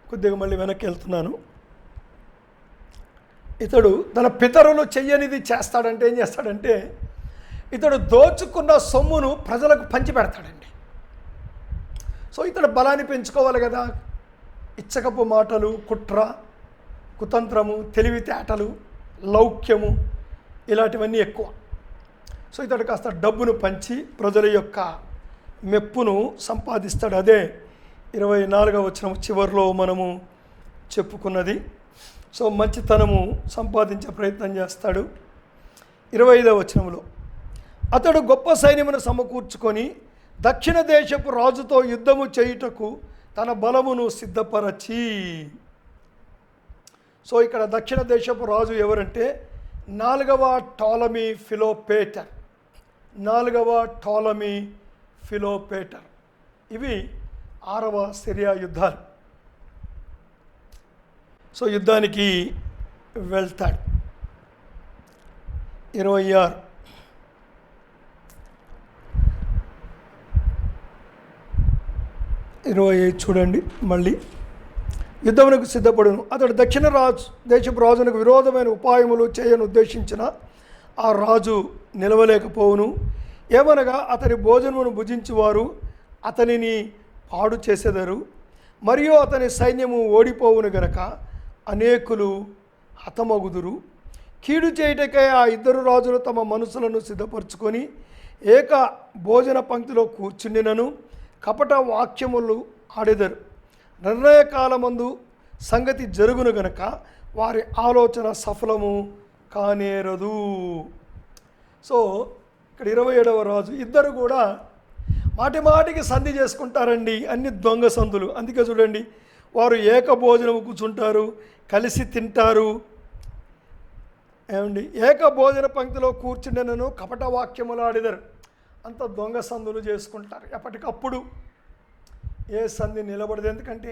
కొద్దిగా మళ్ళీ వెనక్కి వెళ్తున్నాను. ఇతడు తన పితరులు చెయ్యనిది చేస్తాడంటే ఏం చేస్తాడంటే, ఇతడు దోచుకున్న సొమ్మును ప్రజలకు పంచిపెడతాడండి. సో ఇతడు బలాన్ని పెంచుకోవాలి కదా, ఇచ్చకపు మాటలు, కుట్ర, కుతంత్రము, తెలివితేటలు, లౌక్యము, ఇలాంటివన్నీ ఎక్కువ. సో ఇతడు కాస్త డబ్బును పంచి ప్రజల యొక్క మెప్పును సంపాదిస్తాడు. అదే 24వ వచనం చివరిలో మనము చెప్పుకున్నది. సో మంచితనము సంపాదించే ప్రయత్నం చేస్తాడు. 25వ వచనంలో అతడు గొప్ప సైన్యమును సమకూర్చుకొని దక్షిణ దేశపు రాజుతో యుద్ధము చేయుటకు తన బలమును సిద్ధపరచి. సో ఇక్కడ దక్షిణ దేశపు రాజు ఎవరంటే 4వ టాలమీ ఫిలోపేటర్. ఇవి 6వ సిరియా యుద్ధాలు. సో యుద్ధానికి వెళ్తాడు. 26 25 చూడండి. మళ్ళీ యుద్ధమునకు సిద్ధపడును. అతడు దక్షిణ దేశపు రాజునకు విరోధమైన ఉపాయములు చేయను ఉద్దేశించిన ఆ రాజు నిలవలేకపోవును. ఏమనగా అతని భోజనమును భుజించువారు అతనిని పాడు చేసెదరు, మరియు అతని సైన్యము ఓడిపోవును గనక అనేకులు హతమగుదురు. కీడు చేయుటకై ఆ 2 రాజులు తమ మనసులను సిద్ధపరచుకొని ఏక భోజన పంక్తిలో కూర్చుండినను కపట వాక్యములు ఆడెదరు. నిర్ణయకాలమందు సంగతి జరుగును గనక వారి ఆలోచన సఫలము కానేరదు. సో ఇక్కడ 27వ రాజు. ఇద్దరు కూడా మాటికి సంధి చేసుకుంటారండి, అన్ని దొంగ సంధులు. అందుకే చూడండి, వారు ఏక భోజనము కూర్చుంటారు, కలిసి తింటారు. ఏమండి, ఏక భోజన పంక్తిలో కూర్చుండెనను కపట వాక్యములు ఆడెదరు. అంత దొంగ సంధులు చేసుకుంటారు ఎప్పటికప్పుడు. ఏ సంధి నిలబడదు, ఎందుకంటే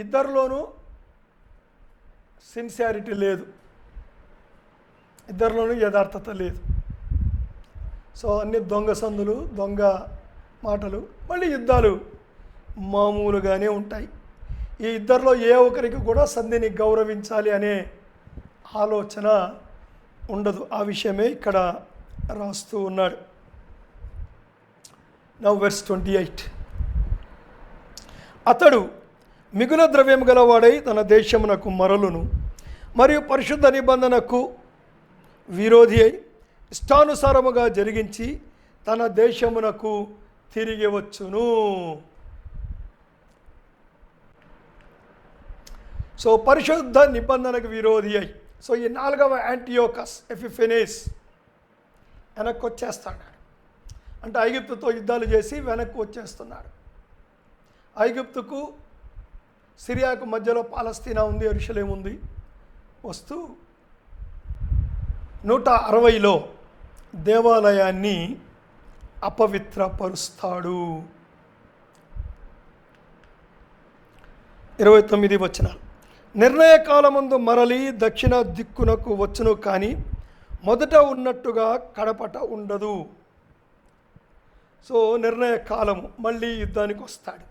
ఇద్దరిలోనూ సిన్సియారిటీ లేదు, ఇద్దరిలోనూ యథార్థత లేదు. సో అన్ని దొంగ సందులు, దొంగ మాటలు. మళ్ళీ యుద్ధాలు మామూలుగానే ఉంటాయి. ఈ ఇద్దరిలో ఏ ఒక్కరికి కూడా సంధిని గౌరవించాలి అనే ఆలోచన ఉండదు. ఆ విషయమే ఇక్కడ రాస్తూ ఉన్నాడు. Now verse 28. అతడు మిగుల ద్రవ్యం గలవాడై తన దేశమునకు మరలును, మరియు పరిశుద్ధ నిబంధనకు విరోధి అయి ఇష్టానుసారముగా జరిగించి తన దేశమునకు తిరిగి వచ్చును. సో పరిశుద్ధ నిబంధనకు విరోధి అయి, సో ఈ 4వ యాంటియోకస్ ఎపిఫెనేస్ వెనక్కి వచ్చేస్తాడు. అంటే ఐగుప్తుతో యుద్ధాలు చేసి వెనక్కి వచ్చేస్తున్నాడు. ఐగుప్తుకు సిరియాకు మధ్యలో పాలస్తీనా ఉంది, యెరూషలేము ఉంది. వస్తూ 160లో దేవాలయాన్ని అపవిత్రపరుస్తాడు. 29 వచనాలు. నిర్ణయ కాలమందు మరలి దక్షిణ దిక్కునకు వచ్చును, కానీ మొదట ఉన్నట్టుగా కడపట ఉండదు. సో నిర్ణయ కాలము, మళ్ళీ యుద్ధానికి వస్తాడు.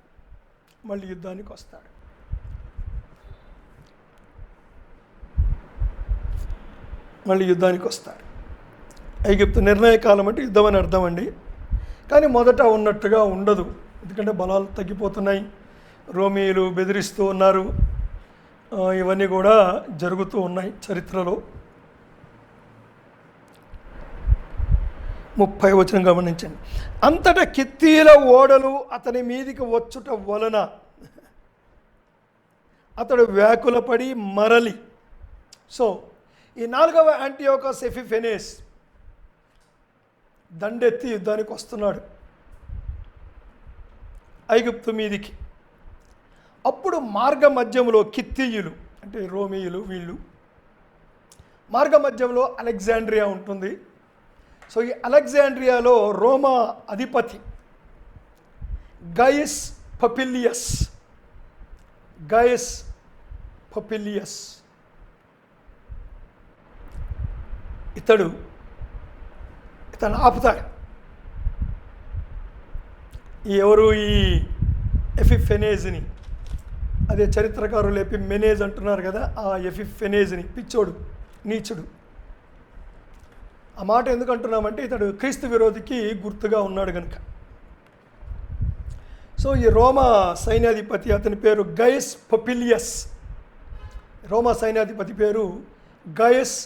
ఐగుప్తు నిర్ణయ కాలం అంటే యుద్ధం అని అర్థం అండి. కానీ మొదట ఉన్నట్టుగా ఉండదు, ఎందుకంటే బలాలు తగ్గిపోతున్నాయి, రోమీయులు బెదిరిస్తూ ఉన్నారు, ఇవన్నీ కూడా జరుగుతూ ఉన్నాయి చరిత్రలో. 30 వచనం గమనించండి. అంతటా కిత్తీల ఓడలు అతని మీదికి వచ్చుట వలన అతడు వ్యాకులపడి మరలి. సో ఈ 4వ యాంటియోకస్ ఎపిఫెనేస్ దండెత్తి యుద్ధానికి వస్తున్నాడు ఐగుప్తు మీదికి. అప్పుడు మార్గ మధ్యంలో కిత్తీయులు అంటే రోమీయులు, వీళ్ళు మార్గ మధ్యంలో అలెగ్జాండ్రియా ఉంటుంది. సో ఈ అలెగ్జాండ్రియాలో రోమా అధిపతి గయస్ పపిలియస్ ఇతను ఆపుతాడు. ఎవరు? ఈ ఎపిఫెనేజ్ని, అదే చరిత్రకారులు ఎపిమెనేజ్ అంటున్నారు కదా, ఆ ఎపిఫెనేజ్ని, పిచ్చోడు, నీచుడు. ఆ మాట ఎందుకు అంటున్నామంటే ఇతడు క్రీస్తు విరోధికి గుర్తుగా ఉన్నాడు కనుక. సో ఈ రోమా సైన్యాధిపతి, అతని పేరు గయస్ పపిలియస్. రోమా సైన్యాధిపతి పేరు గయస్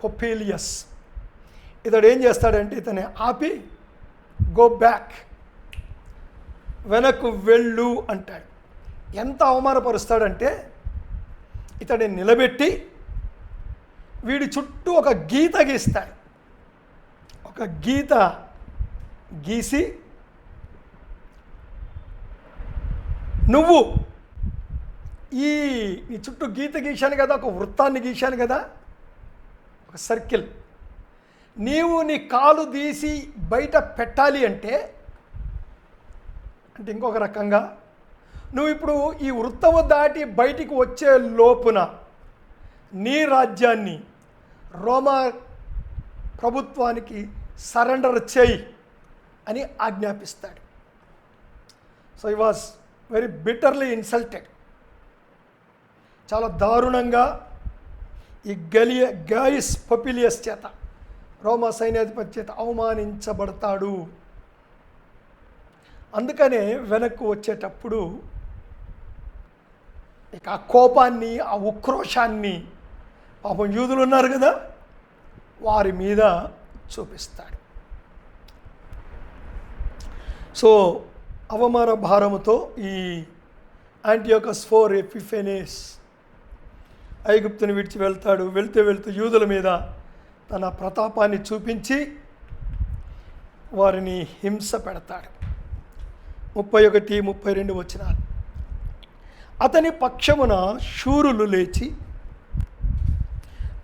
పపిలియస్. ఇతడు ఏం చేస్తాడంటే ఇతన్ని ఆపి గో బ్యాక్, వెనక్కు వెళ్ళు అంటాడు. ఎంత అవమానపరుస్తాడంటే ఇతడిని నిలబెట్టి వీడి చుట్టూ ఒక గీత గీస్తాడు. ఒక గీత గీసి, నువ్వు ఈ చుట్టూ గీత గీశాను కదా, ఒక వృత్తాన్ని గీశాను కదా, ఒక సర్కిల్, నీవు నీ కాలు తీసి బయట పెట్టాలి అంటే ఇంకొక రకంగా, నువ్వు ఇప్పుడు ఈ వృత్తము దాటి బయటికి వచ్చే లోపున నీ రాజ్యాన్ని రోమా ప్రభుత్వానికి సరెండర్ చేయి అని ఆజ్ఞాపిస్తాడు. So he was very bitterly insulted. చాలా దారుణంగా ఈ గయస్ పపిలియస్ చేత, రోమా సైన్యాధిపతి చేత అవమానించబడతాడు. అందుకనే వెనక్కు వచ్చేటప్పుడు ఇక ఆ కోపాన్ని, ఆ ఉక్రోషాన్ని పాపం యూదులు ఉన్నారు కదా, వారి మీద చూపిస్తాడు. సో అవమాన భారముతో ఈ యాంటియోకస్ IV ఎపిఫెనేస్ ఐగుప్తుని విడిచి వెళ్తాడు. వెళ్తూ యూదుల మీద తన ప్రతాపాన్ని చూపించి వారిని హింస పెడతాడు. 31, 32 వచనాలు. అతని పక్షమున శూరులు లేచి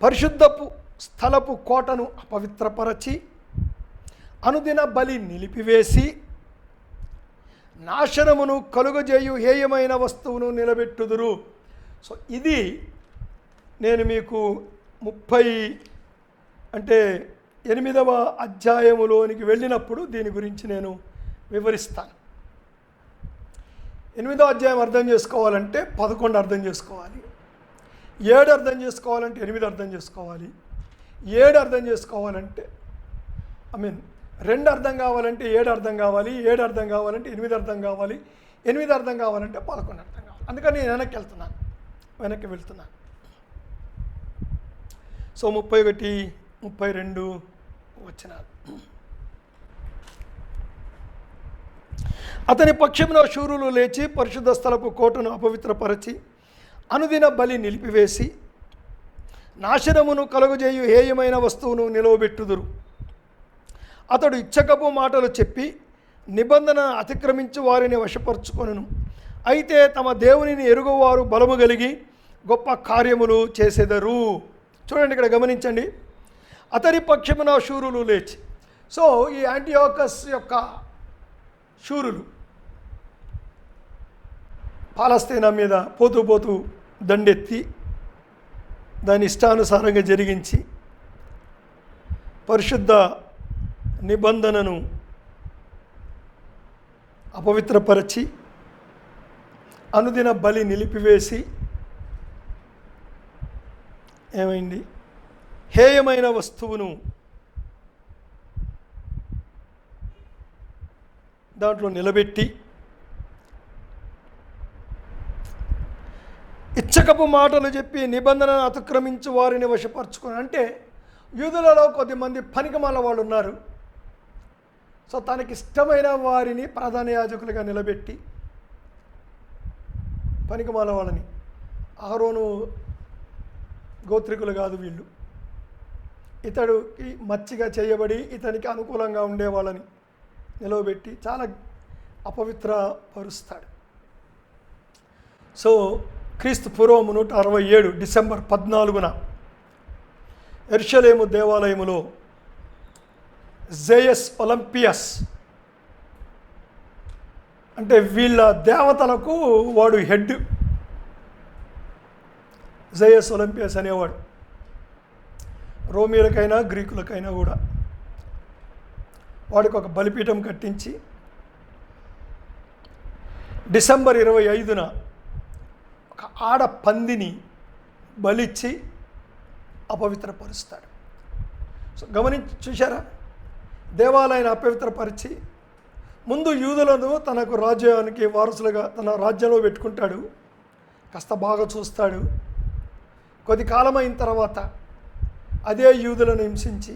పరిశుద్ధపు స్థలపు కోటను అపవిత్రపరచి అనుదిన బలి నిలిపివేసి నాశనమును కలుగజేయు హేయమైన వస్తువును నిలబెట్టుదురు. సో ఇది నేను మీకు 8వ అధ్యాయములోనికి వెళ్ళినప్పుడు దీని గురించి నేను వివరిస్తాను. 8వ అధ్యాయం అర్థం చేసుకోవాలంటే 11 అర్థం చేసుకోవాలి. 7 అర్థం చేసుకోవాలంటే 8 అర్థం చేసుకోవాలి. 7 అర్థం చేసుకోవాలంటే 2 అర్థం కావాలంటే 7 అర్థం కావాలి. 7 అర్థం కావాలంటే 8 అర్థం కావాలి. 8 అర్థం కావాలంటే 11 అర్థం కావాలి. అందుకని నేను వెనక్కి వెళ్తున్నాను. సో 31, 32 వచనాలు. అతని పక్షమున శూరులు లేచి పరిశుద్ధ స్థలపు కోటను అపవిత్రపరచి అనుదిన బలి నిలిపివేసి నాశనమును కలుగజేయు హేయమైన వస్తువును నిలవబెట్టుదురు. అతడు ఇచ్చకపు మాటలు చెప్పి నిబంధన అతిక్రమించి వారిని వశపరుచుకొనును. అయితే తమ దేవునిని ఎరుగువారు బలము కలిగి గొప్ప కార్యములు చేసెదరు. చూడండి, ఇక్కడ గమనించండి. అతని పక్షమున శూరులు లేచి. సో ఈ యాంటియోకస్ యొక్క శూరులు పాలస్తీనా మీద పోతూ దండెత్తి దాని ఇష్టానుసారంగా జరిగించి పరిశుద్ధ నిబంధనను అపవిత్రపరచి అనుదిన బలి నిలిపివేసి ఏమైంది, హేయమైన వస్తువును దాంట్లో నిలబెట్టి ఇచ్చకపు మాటలు చెప్పి నిబంధనను అతిక్రమించి వారిని వశపరుచుకొని. అంటే యూదులలో కొద్దిమంది పనికిమాల వాళ్ళు ఉన్నారు. సో తనకి ఇష్టమైన వారిని ప్రధాన యాజకులుగా నిలబెట్టి, పనికిమాల వాళ్ళని, ఆరోను గోత్రికులు కాదు వీళ్ళు, ఇతడికి మచ్చిగా చేయబడి ఇతనికి అనుకూలంగా ఉండే వాళ్ళని నిలవబెట్టి చాలా అపవిత్రపరుస్తాడు. సో క్రీస్తు పూర్వం 167 డిసెంబర్ 14న యెరూషలేము దేవాలయములో జేయస్ ఒలింపియస్, అంటే వీళ్ళ దేవతలకు వాడు హెడ్. జేయస్ ఒలింపియస్ అనేవాడు రోమిలకైనా గ్రీకులకైనా కూడా. వాడికి ఒక బలిపీఠం కట్టించి డిసెంబర్ 25న ఒక ఆడ పందిని బలిచ్చి అపవిత్రపరుస్తాడు. సో గమనించి చూశారా, దేవాలయాన్ని అపవిత్రపరిచి ముందు యూదులను తనకు రాజ్యానికి వారసులుగా తన రాజ్యంలో పెట్టుకుంటాడు, కాస్త బాగా చూస్తాడు. కొద్ది కాలం అయిన తర్వాత అదే యూదులను హింసించి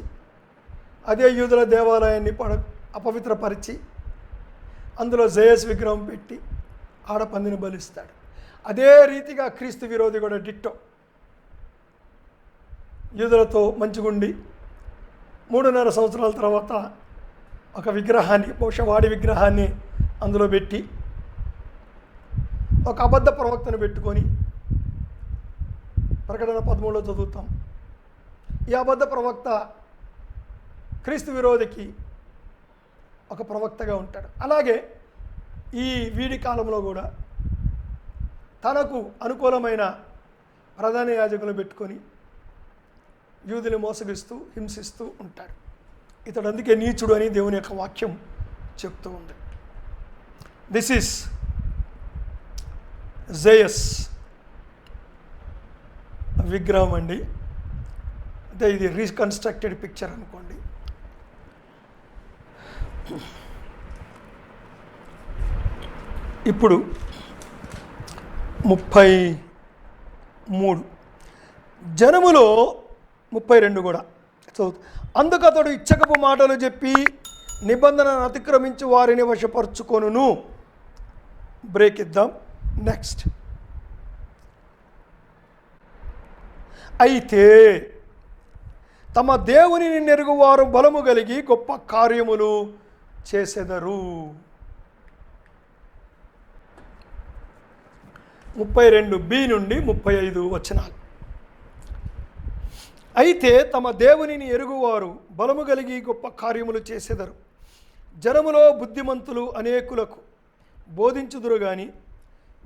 అదే యూదుల దేవాలయాన్ని అపవిత్రపరిచి అందులో జేయస్ విగ్రహం పెట్టి ఆడపందిని బలిస్తాడు. అదే రీతిగా క్రీస్తు విరోధి కూడా డిట్టో యూదులతో మంచిగుండి 3.5 సంవత్సరాల తర్వాత ఒక విగ్రహాన్ని, బహుశా వాడి విగ్రహాన్ని అందులో పెట్టి ఒక అబద్ధ ప్రవక్తను పెట్టుకొని, ప్రకటన 13లో చదువుతాం, ఈ అబద్ధ ప్రవక్త క్రీస్తు విరోధికి ఒక ప్రవక్తగా ఉంటాడు. అలాగే ఈ వీడి కాలంలో కూడా తనకు అనుకూలమైన ప్రధాన యాజకులు పెట్టుకొని యూదుని మోసగిస్తూ హింసిస్తూ ఉంటాడు. ఇతడు అందుకే నీచుడు అని దేవుని యొక్క వాక్యం చెప్తూ ఉంది. దిస్ ఈస్ జేయస్ విగ్రహం అండి. అంటే ఇది రీకన్స్ట్రక్టెడ్ పిక్చర్ అనుకోండి. ఇప్పుడు 33 జనములో 32 కూడా చదువు. అందుకు అతడు ఇచ్చకపు మాటలు చెప్పి నిబంధనను అతిక్రమించి వారిని వశపరుచుకొనును. బ్రేక్ ఇద్దాం. నెక్స్ట్, అయితే తమ దేవునిని నెరుగువారు బలము కలిగి గొప్ప కార్యములు చేసెదరు. 32b నుండి 35 వచనాలు. అయితే తమ దేవునిని ఎరుగువారు బలము కలిగి గొప్ప కార్యములు చేసెదరు. జనములో బుద్ధిమంతులు అనేకులకు బోధించుదురు గాని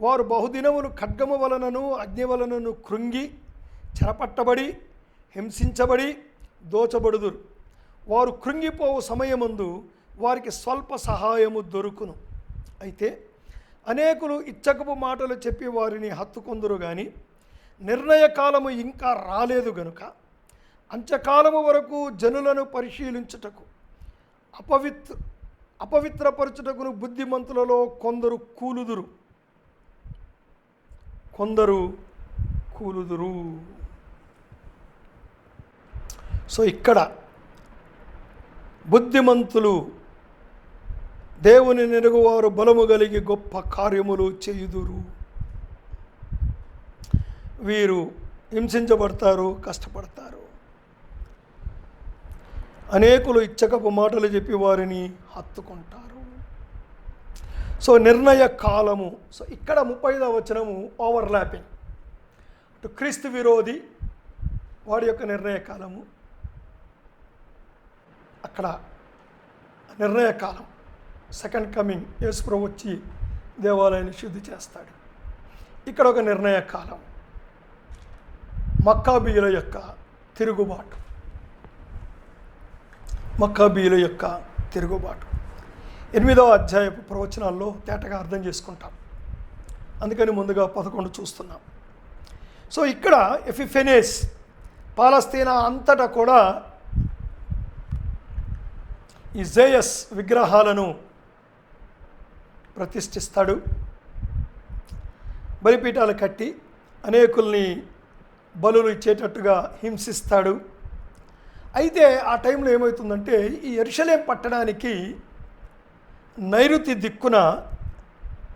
వారు బహుదినములు ఖడ్గము వలనను అగ్ని వలనను కృంగి చెరపట్టబడి హింసించబడి దోచబడుదురు. వారు కృంగిపోవు సమయమందు వారికి స్వల్ప సహాయము దొరుకును. అయితే అనేకులు ఇచ్చకపు మాటలు చెప్పి వారిని హత్తుకొందురు గాని నిర్ణయ కాలము ఇంకా రాలేదు గనుక అంత్యకాలము వరకు జనులను పరిశీలించుటకు అపవిత్రపరచుటకును బుద్ధిమంతులలో కొందరు కూలుదురు. సో ఇక్కడ బుద్ధిమంతులు, దేవుని నెరుగువారు బలము కలిగి గొప్ప కార్యములు చేయుదురు. వీరు హింసించబడతారు, కష్టపడతారు. అనేకులు ఇచ్చకపు మాటలు చెప్పి వారిని హత్తుకుంటారు. సో నిర్ణయ కాలము. సో ఇక్కడ 35వ వచనము ఓవర్లాపింగ్. అటు క్రీస్తు విరోధి వాడి యొక్క నిర్ణయ కాలము, అక్కడ నిర్ణయ కాలం, సెకండ్ కమింగ్, యేసు ప్రభు వచ్చి దేవాలయాన్ని శుద్ధి చేస్తాడు. ఇక్కడ ఒక నిర్ణయ కాలం, మక్కాబీయుల యొక్క తిరుగుబాటు. 8వ అధ్యాయపు ప్రవచనాల్లో తేటగా అర్థం చేసుకుంటాం. అందుకని ముందుగా 11 చూస్తున్నాం. సో ఇక్కడ ఎపిఫెనేస్ పాలస్తీనా అంతటా కూడా ఈ జేయస్ విగ్రహాలను ప్రతిష్ఠిస్తాడు. బలిపీఠాలు కట్టి అనేకుల్ని బలులు ఇచ్చేటట్టుగా హింసిస్తాడు. అయితే ఆ టైంలో ఏమవుతుందంటే ఈ యెరూషలేం పట్టణానికి నైరుతి దిక్కున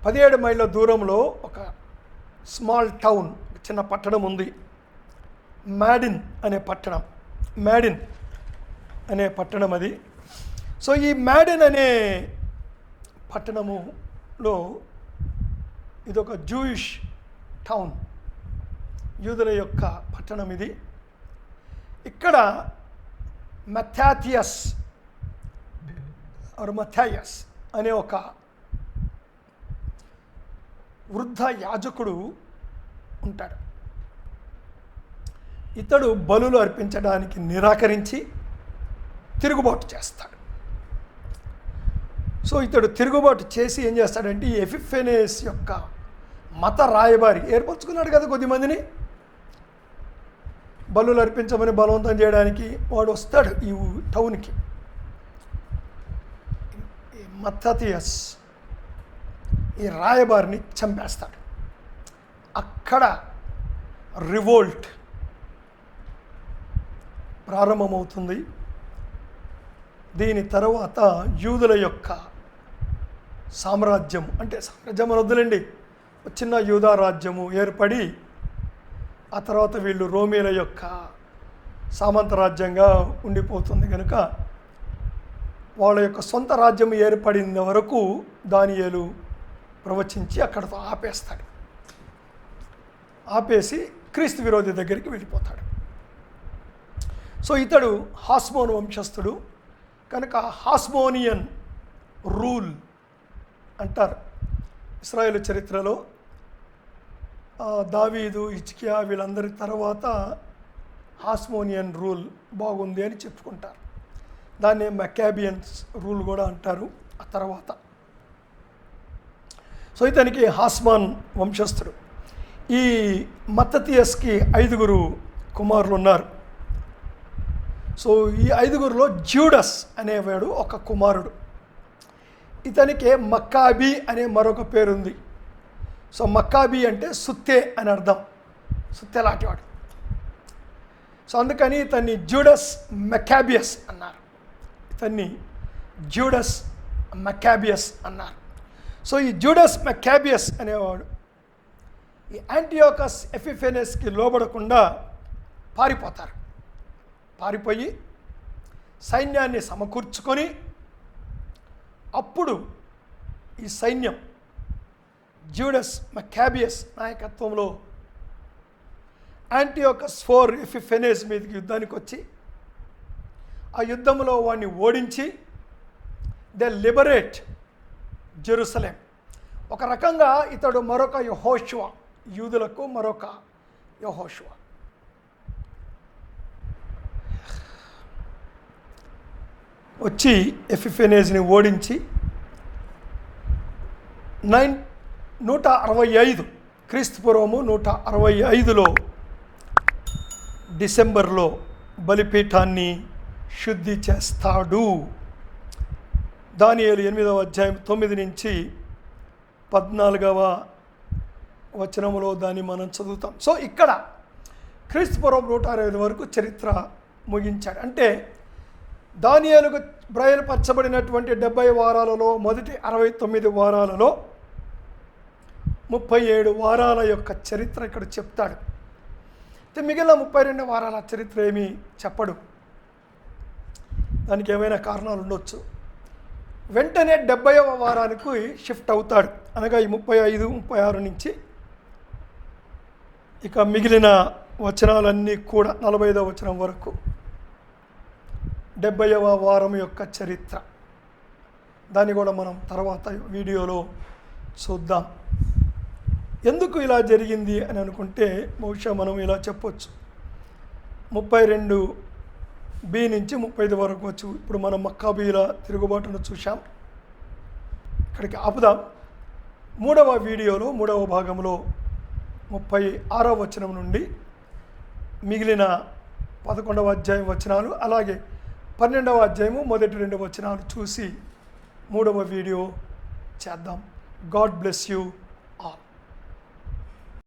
17 మైళ్ళ దూరంలో ఒక స్మాల్ టౌన్, చిన్న పట్టణం ఉంది. మ్యాడిన్ అనే పట్టణం అది. సో ఈ మ్యాడిన్ అనే పట్టణములో ఇదొక జూయిష్ టౌన్, యూదుల యొక్క పట్టణం ఇది. ఇక్కడ మత్థాయస్ అనే ఒక వృద్ధ యాజకుడు ఉంటాడు. ఇతడు బలులు అర్పించడానికి నిరాకరించి తిరుగుబాటు చేస్తాడు. సో ఇతడు తిరుగుబాటు చేసి ఏం చేస్తాడంటే ఈ ఎపిఫెనేస్ యొక్క మత రాయబారి ఏర్పరచుకున్నాడు కదా కొద్దిమందిని బలులు అర్పించమని బలవంతం చేయడానికి. వాడు వస్తాడు ఈ టౌన్కి. మత్థాయస్ ఈ రాయబారిని చంపేస్తాడు. అక్కడ రివోల్ట్ ప్రారంభమవుతుంది. దీని తర్వాత యూదుల యొక్క సామ్రాజ్యం, అంటే సామ్రాజ్యం వద్దులండి, చిన్న యూదా రాజ్యము ఏర్పడి ఆ తర్వాత వీళ్ళు రోమీల యొక్క సామంత రాజ్యంగా ఉండిపోతుంది. కనుక వాళ్ళ యొక్క సొంత రాజ్యం ఏర్పడిన వరకు దానియేలు ప్రవచించి అక్కడతో ఆపేస్తాడు. ఆపేసి క్రీస్తు విరోధి దగ్గరికి వెళ్ళిపోతాడు. సో ఇతడు హాస్మోను వంశస్థుడు కనుక హాస్మోనియన్ రూల్ అంటారు. ఇశ్రాయేలు చరిత్రలో దావీదు, హిజ్కియా వీళ్ళందరి తర్వాత హాస్మోనియన్ రూల్ బాగుంది అని చెప్పుకుంటారు. దాన్ని మకాబియన్స్ రూల్ కూడా అంటారు ఆ తర్వాత. సో ఇతనికి హాస్మాన్ వంశస్థుడు. ఈ మత్తతియస్కి 5 కుమారులు ఉన్నారు. సో ఈ 5 జ్యూడస్ అనేవాడు ఒక కుమారుడు. ఇతనికి మక్కాబీ అనే మరొక పేరుంది. సో మక్కాబీ అంటే సుత్తే అని అర్థం, సుత్తే లాంటివాడు. సో అందుకని ఇతన్ని జ్యూడస్ మకాబియస్ అన్నారు. ఇతన్ని జ్యూడస్ మకాబియస్ అన్నారు. సో ఈ జ్యూడస్ మకాబియస్ అనేవాడు ఈ యాంటియోకస్ ఎపిఫెనెస్కి లోబడకుండా పారిపోయి సైన్యాన్ని సమకూర్చుకొని అప్పుడు ఈ సైన్యం జ్యూడస్ మకాబియస్ నాయకత్వంలో యాంటియోకస్ IV ఎపిఫెనెస్ మీదకి యుద్ధానికి వచ్చి ఆ యుద్ధంలో వాడిని ఓడించి దే లిబరేట్ జెరూసలేం. ఒక రకంగా ఇతడు మరొక యెహోషువ, యూదులకు మరొక యెహోషువ. వచ్చి ఎపిఫెనెస్ని ఓడించి 165 క్రీస్తుపూర్వము 165లో డిసెంబర్లో బలిపీఠాన్ని శుద్ధి చేస్తాడు. దానియేలు 8వ అధ్యాయం 9 నుంచి 14వ వచనములో దాన్ని మనం చదువుతాం. సో ఇక్కడ క్రీస్తుపూర్వం 165 వరకు చరిత్ర ముగించాడు. అంటే దానియేలుకు బయలుపరచబడినటువంటి 70 వారాలలో మొదటి 69 వారాలలో 37 వారాల యొక్క చరిత్ర ఇక్కడ చెప్తాడు. మిగిలిన 32 వారాల చరిత్ర ఏమీ చెప్పడు. దానికి ఏమైనా కారణాలు ఉండొచ్చు. వెంటనే 70వ వారానికి షిఫ్ట్ అవుతాడు. అనగా ఈ 35, 36 నుంచి ఇక మిగిలిన వచనాలన్నీ కూడా 45వ వచనం వరకు 70వ వారం యొక్క చరిత్ర. దాన్ని కూడా మనం తర్వాత వీడియోలో చూద్దాం. ఎందుకు ఇలా జరిగింది అని అనుకుంటే బహుశా మనం ఇలా చెప్పొచ్చు. 32b నుంచి 35 వరకు వచ్చు. ఇప్పుడు మనం మక్కాబీల తిరుగుబాటును చూసాం. ఇక్కడికి ఆపుదాం. 3వ వీడియోలో 3వ భాగంలో 36వ వచనం నుండి మిగిలిన 11వ అధ్యాయం వచనాలు, అలాగే 12వ అధ్యాయము మొదటి 2 వచనాలు చూసి 3వ వీడియో చేద్దాం. God bless you.